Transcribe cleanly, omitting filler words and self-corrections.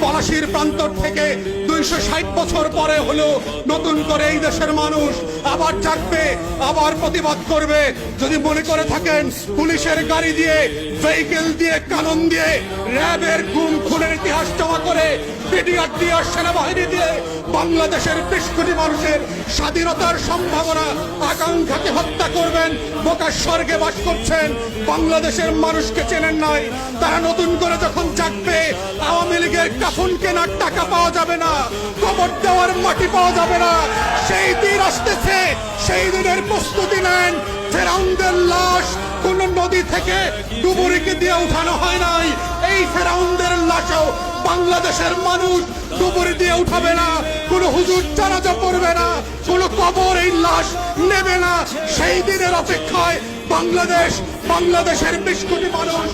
পলাশির প্রান্তর থেকে 260 বছর পরে হলো নতুন করে এই দেশের মানুষ আবার জাগবে, আবার প্রতিবাদ করবে। যদি মনে করে থাকেন পুলিশের গাড়ি দিয়ে, ভেহিকেল দিয়ে, কানন দিয়ে, র্যাবের গুম খুনের ইতিহাস জমা করে, বিডিআর দিয়ে, সেনাবাহিনী দিয়ে বাংলাদেশের 20 কোটি মানুষের স্বাধীনতার সম্ভাবনা আকাঙ্ক্ষাকে হত্যা করবেন, বোকার স্বর্গে বাস করছেন, বাংলাদেশের মানুষকে চেনেন নাই। তারা নতুন করে যখন জাগবে, আওয়ামী লীগের কাফন কেনার টাকা পাওয়া যাবে না, কবর দেওয়ার মাটি পাওয়া যাবে না। সেই দিন আসতেছে, সেই দিনের প্রস্তুতি নেন। ফেরাউনদের লাশ কোন নদী থেকে ডুবুরিকে দিয়ে উঠানো হয় নাই। এই ফেরাউনদের লাশও বাংলাদেশের মানুষ ডুবুরি দিয়ে উঠাবে না, কোন হুজুর জানাজা পড়বে না, কোন কবর এই লাশ নেবে না। সেই দিনের অপেক্ষায় বাংলাদেশ, বাংলাদেশের 20 কোটি মানুষ।